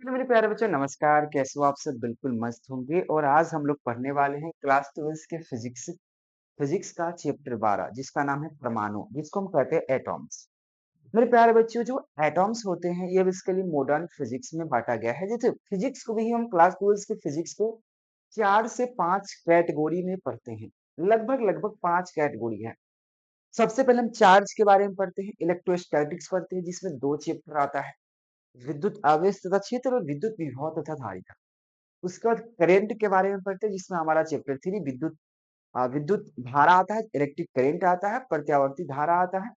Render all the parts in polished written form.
Hello मेरे प्यारे बच्चों, नमस्कार। कैसे हो आप सब? बिल्कुल मस्त होंगे। और आज हम लोग पढ़ने वाले हैं क्लास 12 के फिजिक्स का चैप्टर 12, जिसका नाम है परमाणु, जिसको हम कहते हैं एटॉम्स। मेरे प्यारे बच्चों, जो एटॉम्स होते हैं ये बेसिकली मॉडर्न फिजिक्स में बांटा गया है। जैसे फिजिक्स को भी हम क्लास 12 के फिजिक्स को 4 से 5 कैटेगरी में पढ़ते हैं। लगभग लगभग 5 कैटेगरी है। सबसे पहले हम चार्ज के बारे में पढ़ते हैं, इलेक्ट्रोस्टैटिक्स पढ़ते हैं, जिसमें 2 चैप्टर आता है, विद्युत आवेश तथा क्षेत्र और विद्युत विभव तथा धारिता। उसके बाद करंट के बारे में पढ़ते हैं, जिसमें हमारा चैप्टर 3 विद्युत धारा आता है, इलेक्ट्रिक करंट आता है, प्रत्यावर्ती धारा आता है,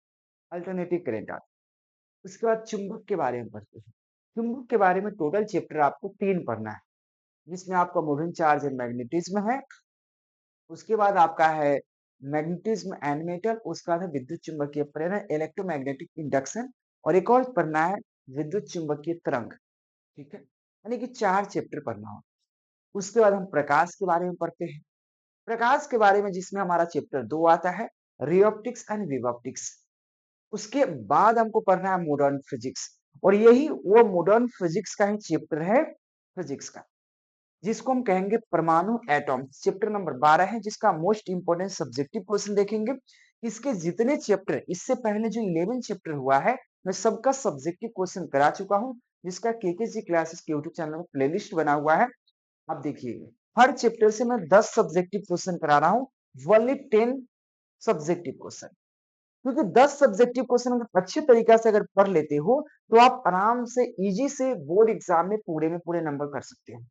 अल्टरनेटिव करंट आता है। उसके बाद चुंबक के बारे में पढ़ते हैं। चुंबक के बारे में टोटल चैप्टर आपको 3 पढ़ना है, जिसमें आपका मूविंग चार्ज एंड मैग्नेटिज्म है। उसके बाद आपका है मैग्नेटिज्म एंड मेटल। उसका है विद्युत चुंबकीय प्रेरण, इलेक्ट्रोमैग्नेटिक इंडक्शन। और एक और पढ़ना है विद्युत चुंबकीय तरंग। ठीक है, यानी कि 4 चैप्टर पढ़ना हो। उसके बाद हम प्रकाश के बारे में पढ़ते हैं। प्रकाश के बारे में जिसमें हमारा चैप्टर 2 आता है, ray optics and wave optics. उसके बाद हमको पढ़ना है मॉडर्न फिजिक्स, और यही वो मॉडर्न फिजिक्स का ही चैप्टर है, फिजिक्स का, जिसको हम कहेंगे परमाणु एटॉम। चैप्टर नंबर 12 है, जिसका मोस्ट इंपोर्टेंट सब्जेक्टिव क्वेश्चन देखेंगे। इसके जितने चैप्टर इससे पहले जो 11 चैप्टर हुआ है, मैं सबका सब्जेक्टिव क्वेश्चन करा चुका हूँ, जिसका केकेजी क्लासेस के यूट्यूब चैनल में प्लेलिस्ट बना हुआ है। आप देखिए, हर चैप्टर से मैं 10 सब्जेक्टिव क्वेश्चन करा रहा हूँ, ओनली 10 सब्जेक्टिव क्वेश्चन। क्योंकि 10 सब्जेक्टिव क्वेश्चन अगर अच्छे तरीका से अगर पढ़ लेते हो, तो आप आराम से इजी से बोर्ड एग्जाम में पूरे नंबर कर सकते हो।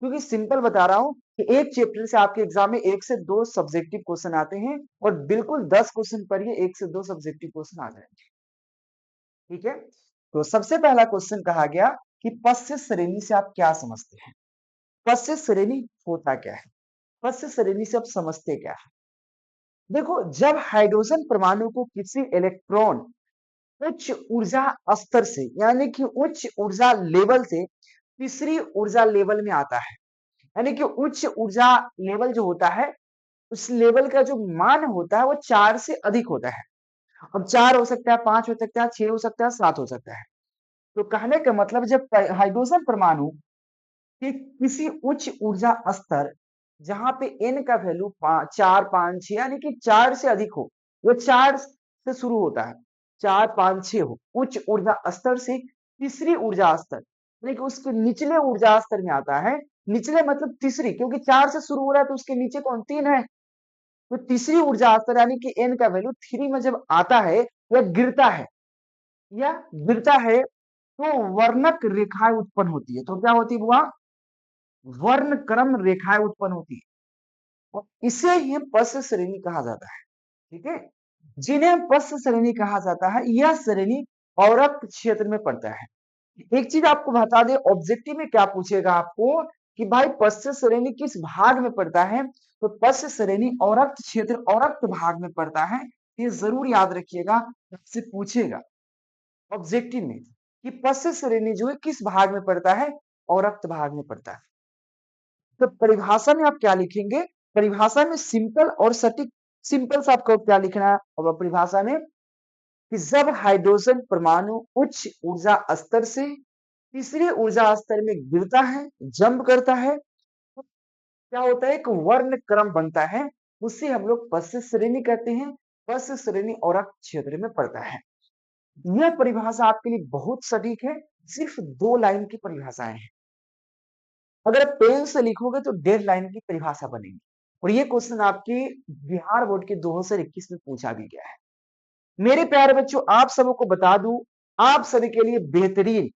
क्योंकि सिंपल बता रहा हूँ कि एक चैप्टर से आपके एग्जाम में 1 से 2 सब्जेक्टिव क्वेश्चन आते हैं, और बिल्कुल 10 क्वेश्चन पढ़िए, 1 से 2 सब्जेक्टिव क्वेश्चन आ जाएंगे। ठीक है, तो सबसे पहला क्वेश्चन कहा गया कि पश्य श्रेणी से आप क्या समझते हैं? पश्य श्रेणी होता क्या है? पश्य श्रेणी से आप समझते क्या है? देखो, जब हाइड्रोजन परमाणु को किसी इलेक्ट्रॉन उच्च ऊर्जा स्तर से, यानी कि उच्च ऊर्जा लेवल से तीसरी ऊर्जा लेवल में आता है, यानी कि उच्च ऊर्जा लेवल जो होता है, उस लेवल का जो मान होता है वो 4 से अधिक होता है। अब 4 हो सकता है, 5 हो सकता है, 6 हो सकता है, 7 हो सकता है। तो कहने का मतलब, जब हाइड्रोजन परमाणु कि किसी उच्च ऊर्जा स्तर, जहां पे n का वैल्यू 4 5 6, यानी कि 4 से अधिक हो, वो 4 से शुरू होता है, 4 5 6 हो, उच्च ऊर्जा स्तर से तीसरी ऊर्जा स्तर, यानी कि उसके निचले ऊर्जा स्तर में आता है। निचले मतलब तीसरी, क्योंकि 4 से शुरू हो रहा है तो उसके नीचे कौन? 3 है। तो तीसरी ऊर्जा स्तर यानी कि n का वैल्यू 3 में जब आता है, या गिरता है, या गिरता है, तो वर्णक रेखाएं उत्पन्न होती है। तो क्या होती है बुआ? वर्ण क्रम रेखाएं उत्पन्न होती है, और इसे ही पश्य श्रेणी कहा जाता है। ठीक है, जिन्हें पश्य श्रेणी कहा जाता है, यह श्रेणी अवरक्त क्षेत्र में पड़ता है। एक चीज आपको बता दे, ऑब्जेक्टिव में क्या पूछेगा आपको कि भाई पश्य श्रेणी किस भाग में पड़ता है? तो पश्य श्रेणी अवरक्त क्षेत्र, अवरक्त भाग में पड़ता है। ये जरूर याद रखिएगा, आपसे पूछेगा ऑब्जेक्टिव में कि पश्य श्रेणी जो है किस भाग में पड़ता है? अवरक्त भाग में पड़ता है। तो परिभाषा में आप क्या लिखेंगे? परिभाषा में सिंपल और सटीक, सिंपल से आपको क्या लिखना है और परिभाषा में, कि जब हाइड्रोजन परमाणु उच्च ऊर्जा स्तर से तीसरे ऊर्जा स्तर में गिरता है, जंप करता है, तो क्या होता है? एक वर्ण क्रम बनता है, उसे हम लोग पश्य श्रेणी कहते हैं। पश्य श्रेणी और क्षेत्र में पड़ता है। यह परिभाषा आपके लिए बहुत सटीक है। सिर्फ 2 लाइन की परिभाषाएं हैं। अगर आप पेन से लिखोगे तो 1.5 लाइन की परिभाषा बनेगी। और ये क्वेश्चन आपकी बिहार बोर्ड के 2021 में पूछा भी गया है। मेरे प्यारे बच्चों, आप सबको बता दूं, आप सभी के लिए बेहतरीन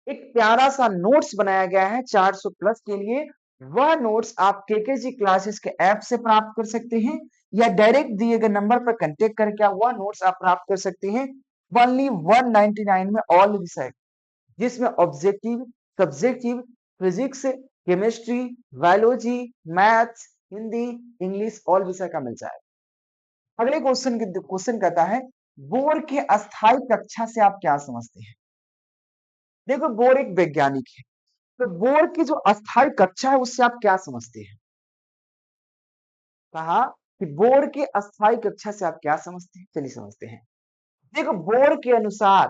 एक प्यारा सा नोट्स बनाया गया है 400 प्लस के लिए। वह नोट्स आप केकेजी क्लासेस के ऐप से प्राप्त कर सकते हैं, या डायरेक्ट दिए गए नंबर पर कांटेक्ट करके वह नोट्स आप प्राप्त कर सकते हैं। ओनली 199 में ऑल विषय, जिसमें objective, subjective, physics, chemistry, biology, maths, Hindi, English, all विषय का मिल जाएगा। अगले क्वेश्चन कहता है, बोर के अस्थायी कक्षा से आप क्या समझते हैं? देखो, बोर एक वैज्ञानिक है, तो बोर की जो अस्थायी कक्षा है उससे आप क्या समझते हैं? कहा कि बोर की अस्थायी कक्षा से आप क्या समझते हैं? चलिए समझते हैं। देखो, बोर के अनुसार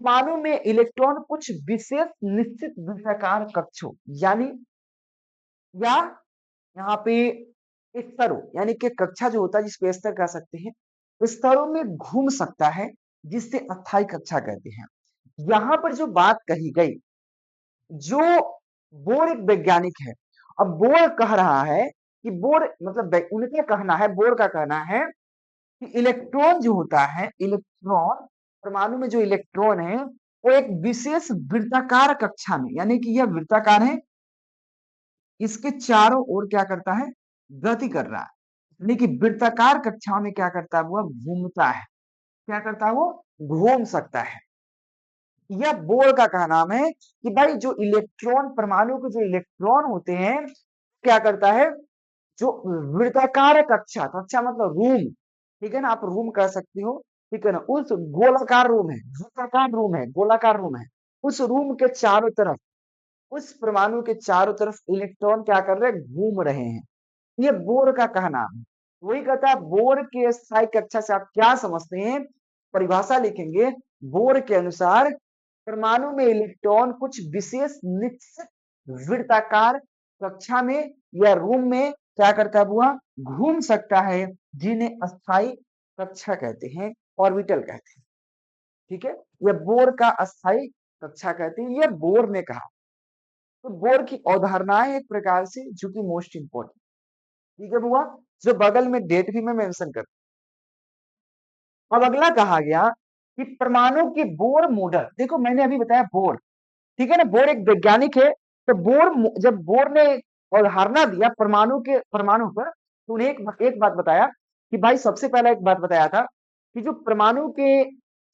परमाणु में इलेक्ट्रॉन कुछ विशेष निश्चित वृत्ताकार कक्षों यानी या यहाँ पे स्तरों यानी कि कक्षा जो होता है जिसको स्तर कह सकते हैं, स्तरों में घूम सकता है जिससे अस्थायी कक्षा कहते हैं। यहाँ पर जो बात कही गई, जो बोर एक वैज्ञानिक है, अब बोर कह रहा है कि बोर मतलब उनका कहना है, बोर का कहना है कि इलेक्ट्रॉन जो होता है, इलेक्ट्रॉन परमाणु में जो इलेक्ट्रॉन है वो एक विशेष वृत्ताकार कक्षा में यानी कि यह वृत्ताकार है, इसके चारों ओर क्या करता है, गति कर रहा है, यानी कि वृत्ताकार कक्षा में क्या करता है, वो घूमता है। क्या करता है, वो घूम सकता है। यह बोर का कहना है कि भाई जो इलेक्ट्रॉन परमाणु के जो इलेक्ट्रॉन होते हैं क्या करता है, जो वृत्ताकार कक्षा, कक्षा मतलब रूम, ठीक है ना, आप रूम कह सकती हो, ठीक है ना, उस गोलाकार रूम है, वृत्ताकार रूम है, गोलाकार रूम है, उस रूम के चारों तरफ, उस परमाणु के चारों तरफ इलेक्ट्रॉन क्या कर रहे हैं, घूम रहे हैं। ये बोर का कहना है। वही कहता है बोर के स्थायी कक्षा से आप क्या समझते हैं, परिभाषा लिखेंगे, बोर के अनुसार परमाणु में इलेक्ट्रॉन कुछ विशेष निश्चित वृत्ताकार कक्षा में या रूम में क्या करता है, बुआ घूम सकता है, जिन्हें अस्थायी कक्षा कहते हैं, ऑर्बिटल कहते हैं। ठीक है, यह बोर का अस्थायी कक्षा कहते हैं, यह बोर ने कहा। तो बोर की अवधारणाएं एक प्रकार से जो कि मोस्ट इंपोर्टेंट, ठीक है बुआ, जो बगल में डेट भी मैं मेंशन कर। अब अगला कहा गया कि परमाणु की बोर मॉडल, देखो मैंने अभी बताया बोर, ठीक है ना, बोर एक वैज्ञानिक है। तो जब बोर ने अवधारणा दिया परमाणु पर, तो उन्हें एक बात बताया कि भाई, सबसे पहला एक बात बताया था कि जो परमाणु के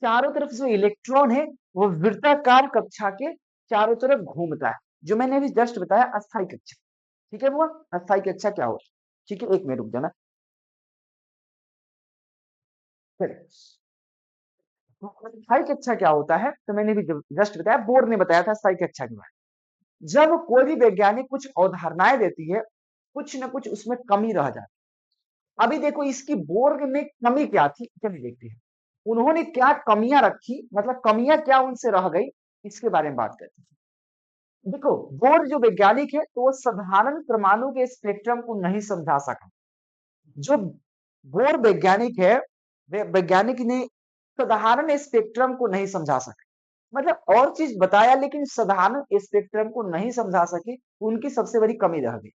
चारों तरफ जो इलेक्ट्रॉन है वो वृत्ताकार कक्षा के चारों तरफ घूमता है, जो मैंने अभी जस्ट बताया अस्थायी कक्षा। ठीक है, वो अस्थायी कक्षा क्या हो, ठीक है, एक मिनट रुक जाना। चलिए, तो अस्थायी कक्षा क्या होता है, तो मैंने भी जस्ट बताया, बोर ने बताया था अस्थायी कक्षा के बारे में। जब कोई भी वैज्ञानिक कुछ अवधारणाएं देती है, कुछ न कुछ उसमें कमी रह जाती है। अभी देखो इसकी बोर में कमी क्या थी, चलिए देखते हैं उन्होंने क्या कमियां रखी, मतलब कमियां क्या उनसे रह गई, इसके बारे में बात करते हैं। देखो बोर जो वैज्ञानिक है तो वो साधारण परमाणु के स्पेक्ट्रम को नहीं समझा सका। जो बोर वैज्ञानिक है, वैज्ञानिक ने साधारण स्पेक्ट्रम को नहीं समझा सके, मतलब और चीज बताया लेकिन साधारण स्पेक्ट्रम को नहीं समझा सके, उनकी सबसे बड़ी कमी रह गई।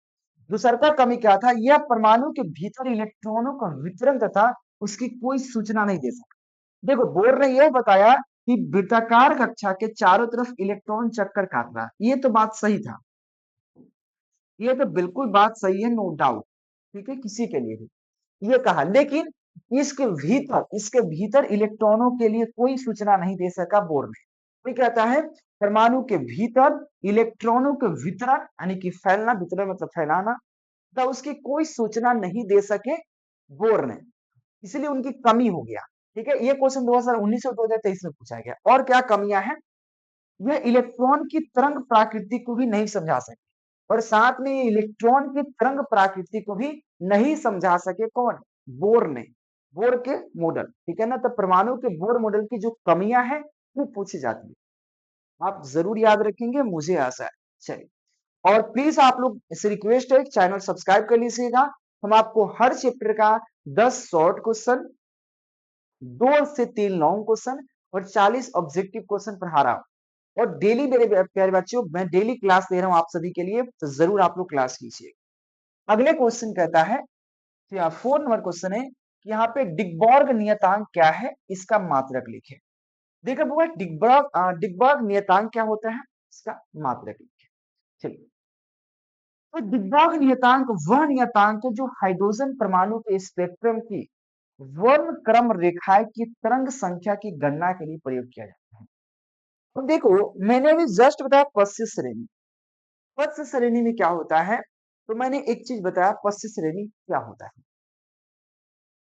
दूसरा कमी क्या था, यह परमाणु के भीतर इलेक्ट्रॉनों का वितरण तथा उसकी कोई सूचना नहीं दे सका। देखो बोर ने यह बताया कि वृत्ताकार कक्षा के चारों तरफ इलेक्ट्रॉन चक्कर काट रहा है, ये तो बात सही था, ये तो बिल्कुल बात सही है, नो डाउट, ठीक है, किसी के लिए भी ये कहा, लेकिन इसके भीतर इलेक्ट्रॉनों के लिए कोई सूचना नहीं दे सका बोर ने। कोई कहता है परमाणु के भीतर इलेक्ट्रॉनों के वितरण यानी कि फैलना, वितरण मतलब फैलाना, तथा उसकी कोई सूचना नहीं दे सके बोर ने, इसलिए उनकी कमी हो गया। ठीक है, ये क्वेश्चन 2019 और 2023 में पूछा गया। और क्या कमियां हैं, यह इलेक्ट्रॉन की तरंग प्रकृति को भी नहीं समझा सके, और साथ में ये इलेक्ट्रॉन की तरंग प्रकृति को भी नहीं समझा सके, कौन, बोर ने, बोर के मॉडल, ठीक है ना। तो परमाणु के बोर मॉडल की जो कमियां हैं वो पूछी जाती है, आप जरूर याद रखेंगे, मुझे आशा है। चलिए, और प्लीज आप लोग से रिक्वेस्ट है चैनल सब्सक्राइब कर लीजिएगा। हम आपको हर चैप्टर का 10 शॉर्ट क्वेश्चन, 2 से 3 लॉन्ग क्वेश्चन और 40 ऑब्जेक्टिव क्वेश्चन पढ़ा रहा हूँ। और डेली मेरे प्यारे बच्चों मैं डेली क्लास दे रहा हूँ आप सभी के लिए, तो जरूर आप लोग क्लास कीजिए। अगले क्वेश्चन कहता है, 4 नंबर क्वेश्चन है कि यहाँ पे डिगबॉर्ग नियतांक क्या है, इसका मात्रक लिखे। देखो बुआ, डिगबॉर्ग नियतांक क्या होता है, इसका मात्रक लिखे। चलिए, तो डिगबॉर्ग नियतांक वह नियतांक है जो हाइड्रोजन परमाणु के स्पेक्ट्रम की वर्ण क्रम रेखाएं की तरंग संख्या की गणना के लिए प्रयोग किया जाता है। तो देखो मैंने अभी जस्ट बताया पश्चिम श्रेणी, पश्च श्रेणी में क्या होता है, तो मैंने एक चीज बताया पश्च श्रेणी क्या होता है।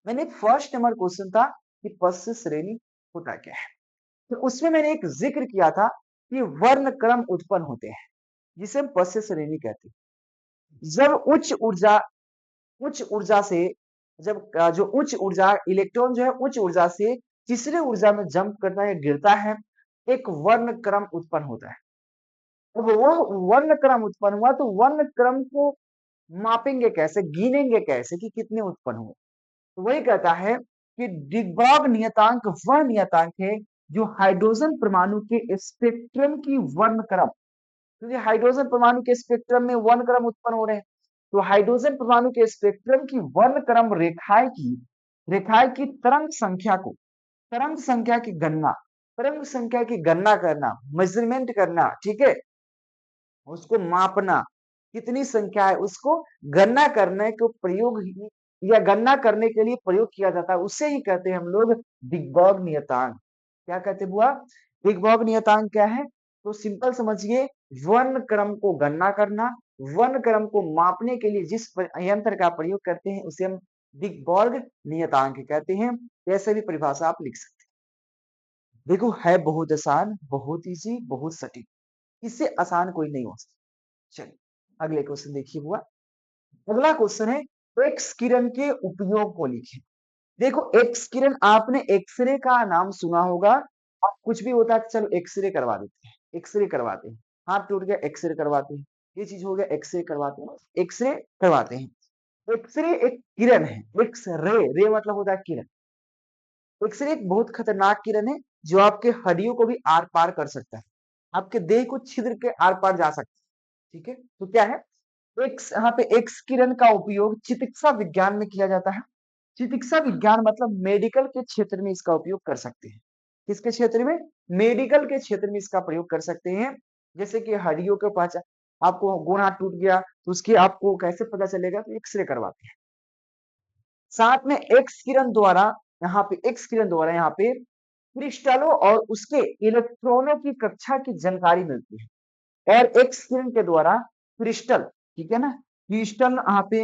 मैंने फर्स्ट नंबर क्वेश्चन था कि पश्च श्रेणी होता क्या है, तो उसमें मैंने एक जिक्र किया था कि वर्ण क्रम उत्पन्न होते हैं, जिसे हम पश्च श्रेणी कहते हैं। जब उच्च ऊर्जा से, जब जो उच्च ऊर्जा इलेक्ट्रॉन जो है उच्च ऊर्जा से तीसरे ऊर्जा में जंप करता है, गिरता है, एक वर्ण क्रम उत्पन्न होता है। अब वो वर्ण क्रम उत्पन्न हुआ तो वर्ण क्रम को मापेंगे कैसे, गिनेंगे कैसे कि कितने उत्पन्न हुए? तो वही कहता है कि डिग्बॉग नियतांक वह नियतांक है जो हाइड्रोजन परमाणु के स्पेक्ट्रम की वर्ण क्रम, क्योंकि हाइड्रोजन परमाणु के स्पेक्ट्रम में वर्ण क्रम उत्पन्न हो रहे हैं, तो हाइड्रोजन परमाणु के स्पेक्ट्रम की वर्ण क्रम रेखाएं की तरंग संख्या की गणना करना, मेजरमेंट करना, ठीक है, उसको मापना, कितनी संख्या है उसको गणना करने को प्रयोग या गणना करने के लिए प्रयोग किया जाता है, उसे ही कहते हैं हम लोग डिग्बॉग नियतांक। क्या कहते हैं बुआ? डिग्बॉग नियतांक क्या है? तो सिंपल समझिए, वर्ण क्रम को गणना करना, वर्ण क्रम को मापने के लिए जिस यंत्र का प्रयोग करते हैं उसे हम डिग्बॉग नियतांक कहते हैं। ऐसे भी परिभाषा आप लिख सकते हैं। देखो, है बहुत आसान, बहुत इजी, बहुत सटीक, इससे आसान कोई नहीं हो सकता। चलिए अगले क्वेश्चन देखिए बुआ। अगला क्वेश्चन है, एक्स किरण के उपयोग को लिखें। देखो, एक्स किरण, आपने एक्सरे का नाम सुना होगा। अब कुछ भी होता है तो चलो एक्सरे करवा देते हैं, एक्सरे करवाते हैं, हाथ टूट गया एक्सरे करवाते हैं, ये चीज हो गया एक्सरे करवाते हैं, एक्सरे करवाते हैं। एक्सरे एक किरण है, एक्स रे, रे मतलब होता है किरण। एक्सरे एक बहुत खतरनाक किरण है जो आपके हड्डियों को भी आर पार कर सकता है, आपके देह को छिद्र के आर पार जा सकता है। ठीक है, तो क्या है, एक्स, यहाँ पे एक्स किरण का उपयोग चिकित्सा विज्ञान में किया जाता है। चिकित्सा विज्ञान मतलब मेडिकल के क्षेत्र में इसका उपयोग कर सकते हैं। किसके क्षेत्र में? मेडिकल के क्षेत्र में इसका प्रयोग कर सकते हैं। जैसे कि हड्डियों के पहचान, आपको गोड़ हाथ टूट गया तो उसकी आपको कैसे पता चलेगा? तो एक्सरे करवाते हैं। साथ में एक्स किरण द्वारा यहाँ पे क्रिस्टलों और उसके इलेक्ट्रॉनों की कक्षा की जानकारी मिलती है। और एक्स किरण के द्वारा क्रिस्टल, ठीक है ना, क्रिस्टल यहाँ पे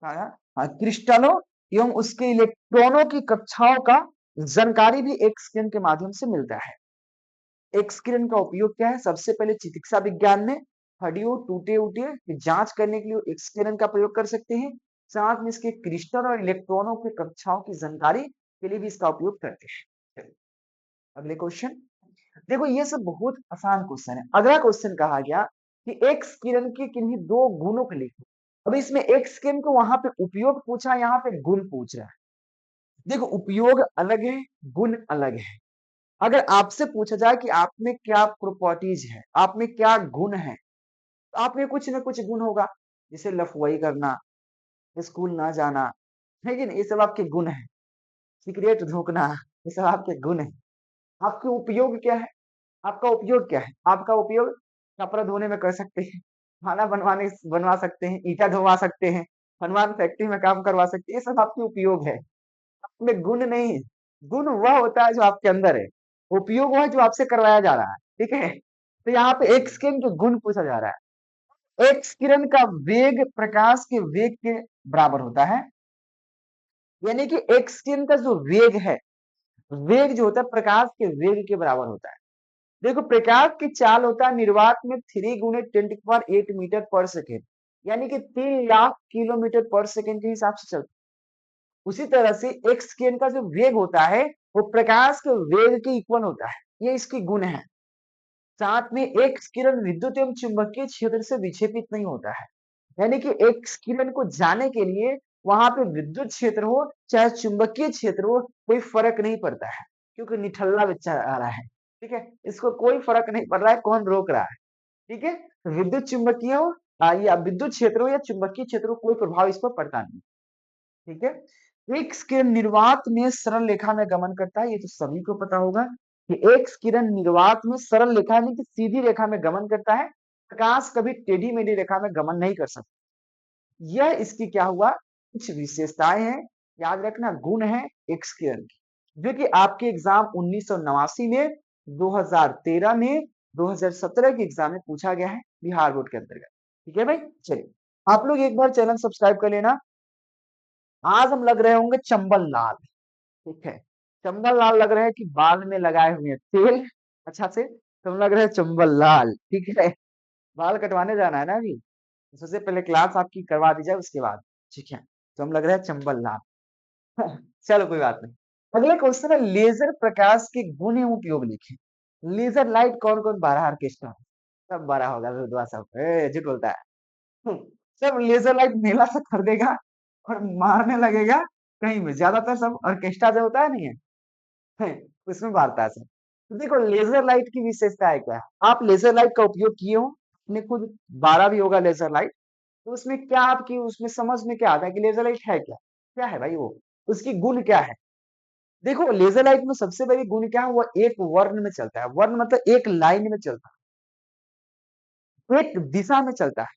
आया, हाँ, क्रिस्टलों एवं उसके इलेक्ट्रॉनों की कक्षाओं का जानकारी भी एक्स किरण के माध्यम से मिलता है। एक्स किरण का उपयोग क्या है? सबसे पहले चिकित्सा विज्ञान में हड्डियों टूटे उटे की जांच करने के लिए एक्स किरण का प्रयोग कर सकते हैं। साथ में इसके क्रिस्टल और इलेक्ट्रॉनों की कक्षाओं की जानकारी के लिए भी इसका उपयोग करते हैं। अगले क्वेश्चन देखो, ये सब बहुत आसान क्वेश्चन है। अगला क्वेश्चन कहा गया कि एक्स किरण के किन्हीं दो गुणों को लिखो। अब इसमें एक्स किरण को वहां पे उपयोग पूछा, यहाँ पे गुण पूछ रहा है। देखो, उपयोग अलग है, गुण अलग है। अगर आपसे पूछा जाए कि आप में क्या प्रॉपर्टीज है, आप में क्या गुण है, तो आप में कुछ ना कुछ गुण होगा, जैसे लफुआई करना, स्कूल ना जाना, लेकिन ये सब आपके गुण है। सिगरेट धोकना, ये सब आपके गुण है। आपके उपयोग क्या है? आपका उपयोग क्या है? आपका उपयोग कपड़ा धोने में कर सकते हैं, खाना बनवा सकते हैं, ईटा धोवा सकते हैं, हनुमान फैक्ट्री में काम करवा सकते हैं, ये सब आपके उपयोग है। आपमें गुण नहीं है। गुण वह होता है जो आपके अंदर है, उपयोग वह है जो आपसे करवाया जा रहा है। ठीक है, तो यहाँ पे एक्स किरण के गुण पूछा जा रहा है। एक्स किरण का वेग प्रकाश के वेग के बराबर होता है, यानी कि एक्स किरण का जो वेग है, वेग जो होता है प्रकाश के वेग के बराबर होता है। देखो, प्रकाश की चाल होता है निर्वात में 3 × 10⁸ मीटर पर सेकेंड, यानी कि 3 लाख किलोमीटर पर सेकेंड के हिसाब से चलता है। उसी तरह से एक्स किरण का जो वेग होता है वो प्रकाश के वेग के इक्वल होता है। ये इसकी गुण है। साथ में एक्स किरण विद्युत एवं चुंबकीय क्षेत्र से विक्षेपित नहीं होता है, यानी कि एक्स किरण को जाने के लिए वहां पे विद्युत क्षेत्र हो चाहे चुंबकीय क्षेत्र हो, कोई फर्क नहीं पड़ता है, क्योंकि निठल्ला बच्चा आ रहा है। ठीक है, इसको कोई फर्क नहीं पड़ रहा है कौन रोक रहा है। ठीक है, विद्युत चुंबकीय हो या विद्युत क्षेत्र हो या चुंबकीय क्षेत्र हो, कोई प्रभाव इस पर पड़ता नहीं। ठीक है, एक्स किरण निर्वात में सरल रेखा में गमन करता है, ये तो सभी को पता होगा कि एक्स किरण निर्वात में सरल रेखा नहीं कि सीधी रेखा में गमन करता है। प्रकाश कभी टेढ़ी मेढ़ी रेखा में गमन नहीं कर सकता। यह इसकी क्या हुआ, कुछ विशेषताएं हैं, याद रखना, गुण है एक्स किरण की, जो कि आपके एग्जाम 1989 में, 2013 में, 2017 के एग्जाम में पूछा गया है बिहार बोर्ड के अंतर्गत। ठीक है भाई, चलिए आप लोग एक बार चैनल सब्सक्राइब कर लेना। आज हम लग रहे होंगे चंबल लाल। ठीक है, चंबल लाल लग रहा है कि बाल में लगाए हुए हैं तेल अच्छा से, तो हम लग रहे हैं चंबल लाल। ठीक है, बाल कटवाने जाना है ना अभी, तो सबसे पहले क्लास आपकी करवा दी जाए उसके बाद। ठीक है, तो हम लग रहे हैं चंबल लाल। चलो कोई बात नहीं। अगला क्वेश्चन है, लेजर प्रकाश के गुण एवं उपयोग लिखें। लेजर लाइट कौन-कौन बारह ऑर्केस्ट्रा सब बारह होगा रुदवा सब झूठ बोलता है। हुँ, सब लेजर लाइट मेला से खरीदेगा और मारने लगेगा कहीं भी। ज़्यादातर सब ऑर्केस्ट्रा जो होता है नहीं है, हैं, उसमें मारता है सब। तो देखो लेजर लाइट की विशेषताएँ क्या है? आप लेजर लाइट का उपयोग किए हो, आपने खुद बारा भी होगा लेजर लाइट, तो उसमें क्या आपकी उसमें समझ में क्या आता है कि लेजर लाइट है क्या? क्या है भाई वो? उसकी गुण क्या है? देखो लेजर लाइट में सबसे बड़ी गुण क्या है? वो एक वर्ण में चलता है। वर्ण मतलब एक लाइन में चलता है, एक दिशा में चलता है।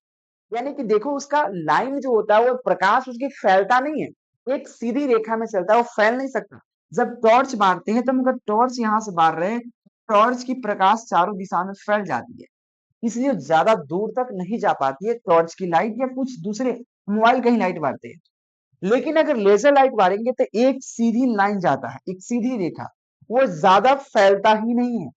यानी कि देखो उसका लाइन जो होता है वो प्रकाश उसकी फैलता नहीं है, एक सीधी रेखा में चलता है, वो फैल नहीं सकता। जब टॉर्च मारते हैं तो हम अगर टॉर्च यहाँ से मार रहे हैं, टॉर्च की प्रकाश चारों दिशा में फैल जाती है, इसलिए ज्यादा दूर तक नहीं जा पाती है टॉर्च की लाइट या कुछ दूसरे मोबाइल का ही लाइट मारते हैं। लेकिन अगर लेजर लाइट मारेंगे तो एक सीधी लाइन जाता है, एक सीधी रेखा, वो ज्यादा फैलता ही नहीं है।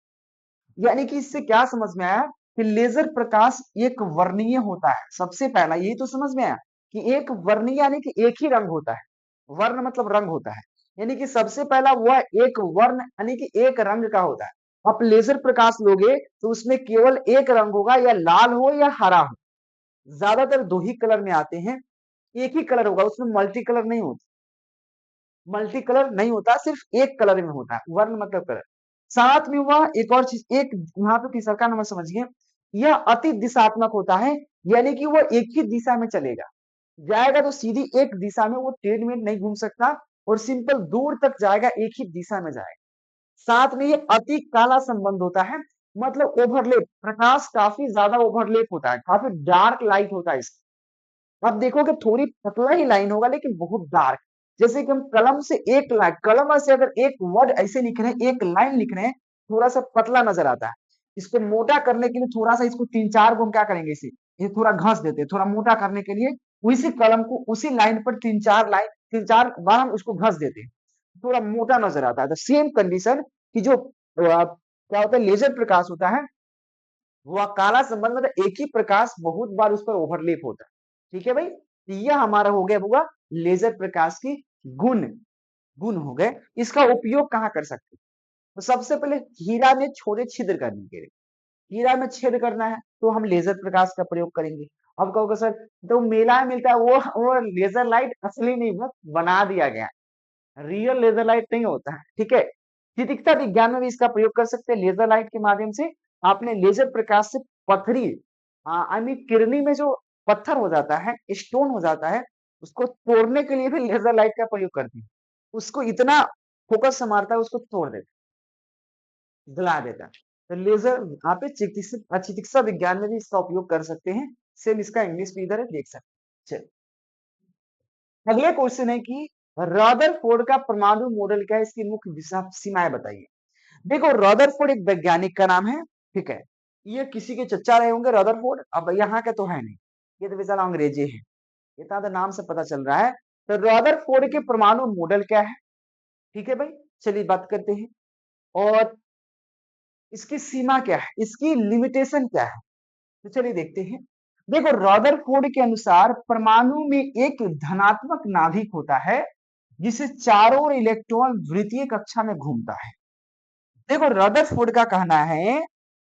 यानी कि इससे क्या समझ में आया कि लेजर प्रकाश एक वर्णीय होता है। सबसे पहला यही तो समझ में आया कि एक वर्णीय यानी कि एक ही रंग होता है। वर्ण मतलब रंग होता है। यानी कि सबसे पहला वह एक वर्ण यानी कि एक रंग का होता है। आप लेजर प्रकाश लोगे तो उसमें केवल एक रंग होगा, या लाल हो या हरा हो। ज्यादातर दो ही कलर में आते हैं, एक ही कलर होगा, उसमें मल्टी कलर नहीं होता। मल्टी कलर नहीं होता, सिर्फ एक कलर में होता है। वर्ण मतलब कलर। साथ में वह एक और चीज, एक यहाँ पे तीसरा का नंबर समझिए, यह अति दिशात्मक होता है। यानी कि वो एक ही दिशा में चलेगा, जाएगा तो सीधी एक दिशा में, वो टेढ़ मेढ़ नहीं घूम सकता, और सिंपल दूर तक जाएगा, एक ही दिशा में जाएगा। साथ में ये अति काला संबंध होता है, मतलब ओवरलेप, प्रकाश काफी ज्यादा ओवरलेप होता है, काफी डार्क लाइट होता है इसका। आप देखोगे थोड़ी पतला ही लाइन होगा लेकिन बहुत डार्क। जैसे कि हम कलम से एक लाइन, कलम से अगर एक वर्ड ऐसे लिख रहे हैं, एक लाइन लिख रहे हैं, थोड़ा सा पतला नजर आता है। इसको मोटा करने के लिए थोड़ा सा इसको तीन चार गुण क्या करेंगे, इसे ये थोड़ा घस देते हैं थोड़ा मोटा करने के लिए। उसी कलम को उसी लाइन पर तीन चार बार हम उसको घस देते हैं, थोड़ा मोटा नजर आता है। तो सेम कंडीशन की जो क्या होता है, लेजर प्रकाश होता है, वह काला संबंध मतलब एक ही प्रकाश बहुत बार उस पर ओवरलेप होता है। ठीक है भाई, तो यह हमारा हो गया होगा लेजर प्रकाश की गुण। गुण हो गए। इसका उपयोग कहाँ कर सकते हैं? तो सबसे पहले हीरा में छोटे छिद्र करने के लिए, हीरा में छेद करना है तो हम लेजर प्रकाश का प्रयोग करेंगे। अब कहोगे सर तो मेला में मिलता है वो लेजर लाइट असली नहीं, बस बना दिया गया, रियल लेजर लाइट नहीं होता है। ठीक है, चिकित्सा विज्ञान में भी इसका प्रयोग कर सकते हैं। लेजर लाइट के माध्यम से आपने लेजर प्रकाश से पथरी, आई मीन किडनी में जो पत्थर हो जाता है, स्टोन हो जाता है, उसको तोड़ने के लिए भी लेजर लाइट का प्रयोग करती है। उसको इतना फोकस से मारता है, उसको तोड़ देता है, जला देता है। तो लेजर आप चिकित्सा चिकित्सा विज्ञान में भी इसका उपयोग कर सकते हैं। सेम इसका इंग्लिश भी इधर है, देख सकते हैं। अगला क्वेश्चन है कि रदरफोर्ड का परमाणु मॉडल क्या है, इसकी मुख्य सीमाएं बताइए। देखो रदरफोर्ड एक वैज्ञानिक का नाम है, ठीक है। ये किसी के चच्चा रहे होंगे रदरफोर्ड, अब यहाँ के तो है नहीं, ये तो बेचारा अंग्रेजी है, इतना तो नाम से पता चल रहा है। तो रदरफोर्ड के परमाणु मॉडल क्या है? ठीक है भाई, चलिए बात करते हैं। और इसकी सीमा क्या है, इसकी लिमिटेशन क्या है, तो चलिए देखते हैं। देखो रदरफोर्ड के अनुसार परमाणु में एक धनात्मक नाभिक होता है, जिसे चारों ओर इलेक्ट्रॉन वृत्तीय कक्षा में घूमता है। देखो रदरफोर्ड का कहना है,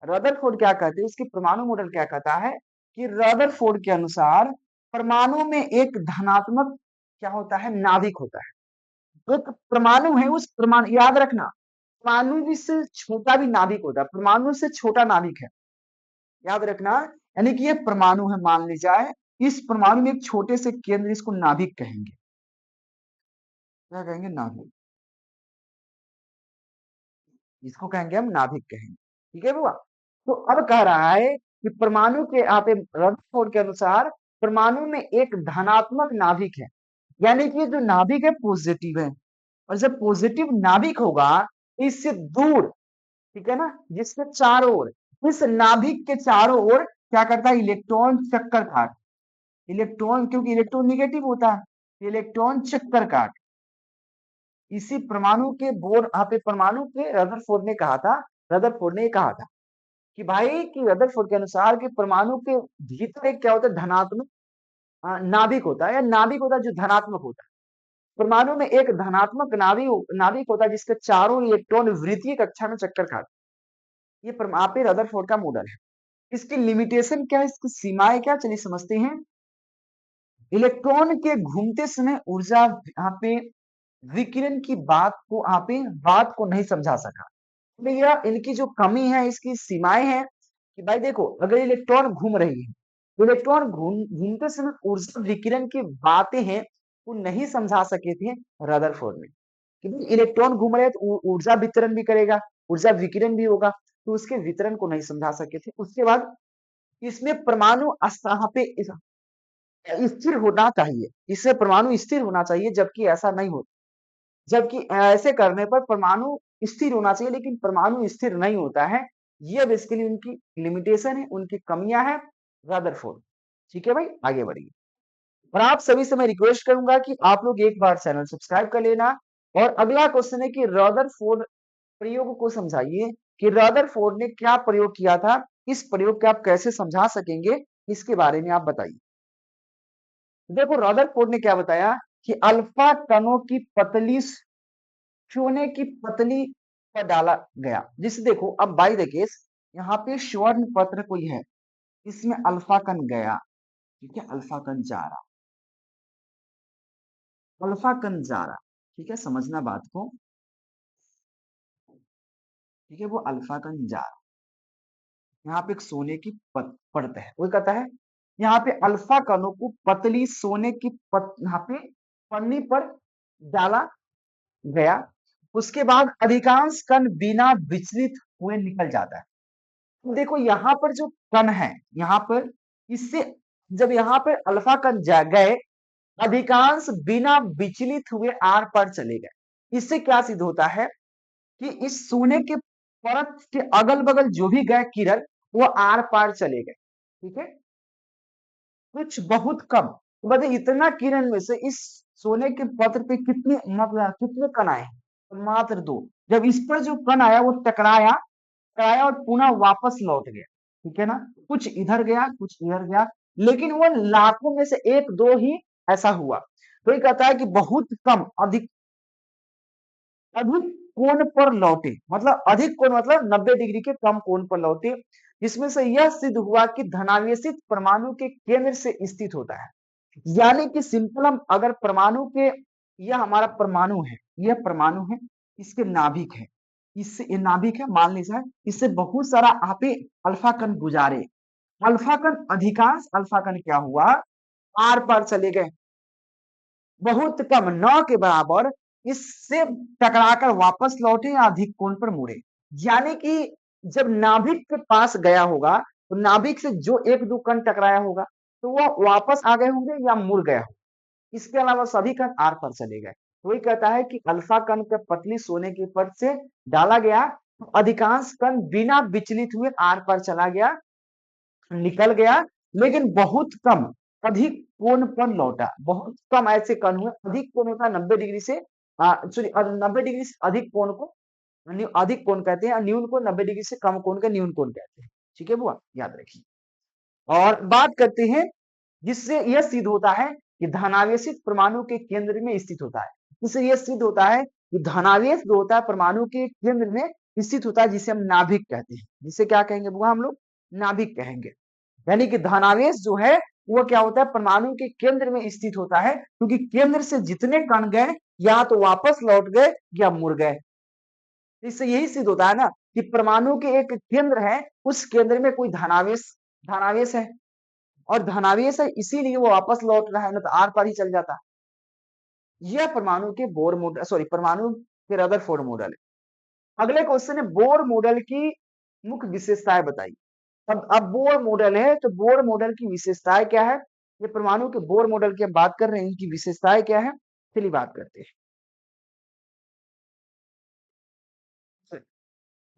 रदरफोर्ड क्या कहते हैं, इसकी परमाणु मॉडल क्या कहता है कि रदरफोर्ड के अनुसार परमाणु में एक धनात्मक क्या होता है, नाभिक होता है। एक परमाणु है, उस परमाणु याद रखना, परमाणु से छोटा भी नाभिक होता है, परमाणु से छोटा नाभिक है, याद रखना। यानी कि ये परमाणु है, मान ली जाए इस परमाणु में एक छोटे से केंद्र, इसको नाभिक कहेंगे। क्या कहेंगे, नाभिक, इसको कहेंगे हम नाभिक कहेंगे। ठीक है बुआ, तो अब कह रहा है कि परमाणु के यहाँ पे रदरफोर्ड के अनुसार परमाणु में एक धनात्मक नाभिक है। यानी कि जो नाभिक है पॉजिटिव है, और जब पॉजिटिव नाभिक होगा इससे दूर, ठीक है ना, जिसके चारों ओर, इस नाभिक के चारों ओर क्या करता है, इलेक्ट्रॉन चक्कर काट, इलेक्ट्रॉन क्योंकि इलेक्ट्रॉन निगेटिव होता है, इलेक्ट्रॉन चक्कर काट। इसी परमाणु के बोर्ड यहाँ पे परमाणु के रदरफोर्ड ने कहा था, रदरफोर्ड ने कहा था कि भाई कि रदरफोर्ड के अनुसार कि परमाणु के भीतर एक क्या होता है, धनात्मक नाभिक होता है, या नाभिक होता है जो धनात्मक होता है। परमाणु में एक धनात्मक नाभिक नाभिक होता है जिसके चारों इलेक्ट्रॉन वृत्तीय कक्षा में चक्कर खाते। ये यहाँ पे रदरफोर्ड का मॉडल है। इसकी लिमिटेशन क्या है, इसकी सीमाएं क्या, चलिए समझते हैं। इलेक्ट्रॉन के घूमते समय ऊर्जा यहाँ पे विकिरण की बात को नहीं समझा सका। भैया इनकी जो कमी है, इसकी सीमाएं हैं कि भाई देखो, अगर इलेक्ट्रॉन घूम रही है, इलेक्ट्रॉन घूमते समय ऊर्जा विकिरण की बातें हैं, वो नहीं समझा सके थे रदरफोर्ड ने। क्योंकि इलेक्ट्रॉन घूम रहे हैं तो ऊर्जा वितरण भी करेगा, ऊर्जा विकिरण भी होगा, तो उसके वितरण को नहीं समझा सके थे। उसके बाद इसमें परमाणु यहाँ पे स्थिर होना चाहिए, इससे परमाणु स्थिर होना चाहिए, जबकि ऐसा नहीं होता। जबकि ऐसे करने पर परमाणु स्थिर होना चाहिए, लेकिन परमाणु स्थिर नहीं होता है। ये बेसिकली उनकी लिमिटेशन है, उनकी कमियां हैं रदरफोर्ड। ठीक है भाई, आगे बढ़िए। और आप सभी से मैं रिक्वेस्ट करूंगा कि आप लोग एक बार चैनल सब्सक्राइब कर लेना। और अगला क्वेश्चन है कि रदरफोर्ड प्रयोग को समझाइए, कि रदरफोर्ड ने क्या प्रयोग किया था, इस प्रयोग को आप कैसे समझा सकेंगे, इसके बारे में आप बताइए। देखो रदरफोर्ड ने क्या बताया कि अल्फा कणों की पतली सोने की पतली पर डाला गया। जिसे देखो अब बाई द केस यहाँ पे स्वर्ण पत्र कोई है, इसमें अल्फा कण गया, ठीक है, अल्फा कण जा रहा, अल्फा कण जा रहा, ठीक है, समझना बात को, ठीक है, वो अल्फा कण जा रहा, यहाँ पे एक सोने की परत है, वो कहता है यहाँ पे अल्फा कणों को पतली सोने की यहाँ पे पन्नी पर डाला गया। उसके बाद अधिकांश कण बिना विचलित हुए निकल जाता है। तो देखो यहाँ पर जो कण है, यहाँ पर इससे जब यहाँ पर अल्फा कण गए, अधिकांश बिना विचलित हुए आर पार चले गए। इससे क्या सिद्ध होता है कि इस सोने के परत के अगल बगल जो भी गए किरण, वो आर पार चले गए। ठीक है, कुछ बहुत कम, मतलब इतना किरण में से इस सोने के पत्र पे कितने, मतलब कितने कण आए, मात्र दो। जब इस पर जो कण आया वो टकराया, टकराया और पुनः वापस लौट गया। ठीक है ना, कुछ इधर गया, कुछ इधर गया, लेकिन वो लाखों में से एक दो ही ऐसा हुआ। तो ये कहता है कि बहुत कम, अधिक अधिक कोण पर लौटे, मतलब अधिक कोण मतलब 90 डिग्री के कम कोण पर लौटे, जिसमें से यह सिद्ध हुआ कि धनावेशित परमाणु के केंद्र से स्थित होता है। यानी कि सिंपल हम अगर परमाणु के, यह हमारा परमाणु है, यह परमाणु है, इसके नाभिक है, इससे ये नाभिक है मान लीजिए, इससे बहुत सारा आपे अल्फा कण गुजारे, अल्फा कण, अधिकांश अल्फा कण क्या हुआ, आर पार चले गए, बहुत कम 9 के बराबर इससे टकराकर वापस लौटे या अधिक कोण पर मुड़े। यानी कि जब नाभिक के पास गया होगा, तो नाभिक से जो एक दो कण टकराया होगा, तो वो वापस आ गए होंगे या मुड़ गया होगा। इसके अलावा सभी कण आर पर चले गए। तो वही कहता है कि अल्फा कण के पतली सोने की परत से डाला गया, तो अधिकांश कण बिना विचलित हुए आर पर चला गया, निकल गया, लेकिन बहुत कम अधिक कोण पर लौटा। बहुत कम ऐसे कण हुए, अधिक कोण होता है 90 डिग्री से, सॉरी 90 डिग्री से अधिक कोण को अधिक कोण कहते हैं, और न्यून को 90 डिग्री से कम कोण का न्यून कोण कहते हैं। ठीक है बुआ, याद रखिए। और बात करते हैं, जिससे यह सिद्ध होता है कि धनावेशित परमाणु के केंद्र में स्थित होता है। इससे यह सिद्ध होता है कि धनावेश जो होता है परमाणु के केंद्र में स्थित होता है, जिसे हम नाभिक कहते हैं। जिसे क्या कहेंगे बुआ, हम लोग नाभिक कहेंगे। यानी कि धनावेश जो है वो क्या होता है, परमाणु के केंद्र में स्थित होता है, क्योंकि केंद्र से जितने कण गए या तो वापस लौट गए या मुड़ गए। इससे यही सिद्ध होता है ना कि परमाणु के एक केंद्र है, उस केंद्र में कोई धनावेश धनावेश है, और धनावेश है इसीलिए वो वापस लौट रहा है, ना तो आर पार ही चल जाता। यह परमाणु के बोर मॉडल, सॉरी परमाणु के रदरफोर्ड मॉडल है। अगले क्वेश्चन है बोर मॉडल की मुख्य विशेषताएं बताइए। अब बोर मॉडल है, तो बोर मॉडल की विशेषताएं क्या है, ये परमाणु के बोर मॉडल की हम बात कर रहे हैं, इनकी विशेषताएं क्या है, चलिए बात करते हैं।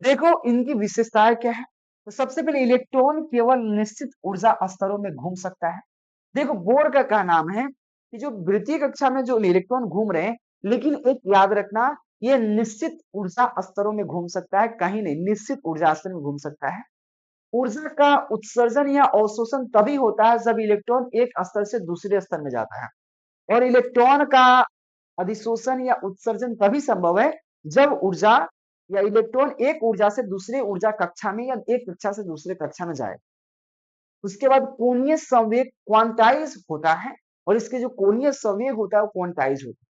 देखो इनकी विशेषताएं क्या है, तो सबसे पहले इलेक्ट्रॉन केवल निश्चित ऊर्जा स्तरों में घूम सकता है। देखो बोर का क्या नाम है कि जो वृत्तीय कक्षा में जो इलेक्ट्रॉन घूम रहे हैं, लेकिन एक याद रखना, ये निश्चित ऊर्जा स्तरों में घूम सकता है, कहीं नहीं, निश्चित ऊर्जा स्तर में घूम सकता है। ऊर्जा का उत्सर्जन या अवशोषण तभी होता है जब इलेक्ट्रॉन एक स्तर से दूसरे स्तर में जाता है, और इलेक्ट्रॉन का अधिशोषण या उत्सर्जन तभी संभव है जब ऊर्जा या इलेक्ट्रॉन एक ऊर्जा से दूसरे ऊर्जा कक्षा में या एक कक्षा से दूसरे कक्षा में जाए। उसके बाद कोणीय संवेग क्वांटाइज होता है और इसके जो कोणीय संवेग होता है वो क्वांटाइज होता है।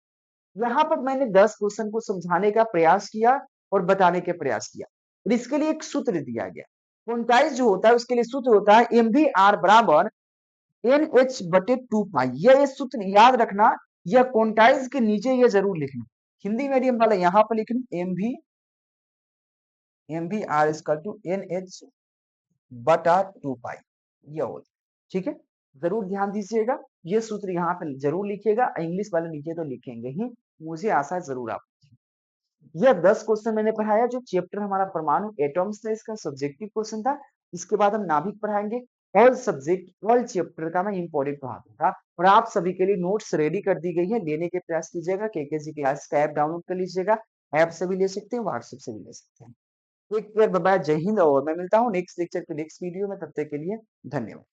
यहाँ पर मैंने 10 क्वेश्चन को समझाने का प्रयास किया और बताने के प्रयास किया और इसके लिए एक सूत्र दिया गया। क्वांटाइज जो होता है उसके लिए सूत्र होता है mvr बराबर NH बटे 2 पाई। ये सूत्र याद रखना, यह क्वांटाइज के नीचे ये जरूर लिखना। हिंदी मीडियम वाला यहाँ पर लिखना mvr इक्वल टू NH बटा 2 पाई, ये होता है। ठीक है, जरूर ध्यान दीजिएगा, ये सूत्र यहाँ पे जरूर लिखिएगा। इंग्लिश वाले नीचे तो लिखेंगे ही, मुझे आशा है जरूर आप। यह 10 क्वेश्चन मैंने पढ़ाया जो चैप्टर हमारा परमाणु एटॉम्स था, इसका सब्जेक्टिव क्वेश्चन था। इसके बाद हम नाभिक पढ़ाएंगे और सब्जेक्ट और चैप्टर का मैं इंपॉर्टेंट पढ़ा दूंगा और आप सभी के लिए नोट्स रेडी कर दी गई है, लेने के प्रयास कीजिएगा। केकेजी क्लास का ऐप डाउनलोड कर लीजिएगा, ऐप से भी ले सकते हैं, व्हाट्सएप से भी ले सकते हैं। टेक केयर, बाय बाय, जय हिंद। और मैं मिलता हूँ नेक्स्ट लेक्चर के नेक्स्ट वीडियो में, तब तक के लिए धन्यवाद।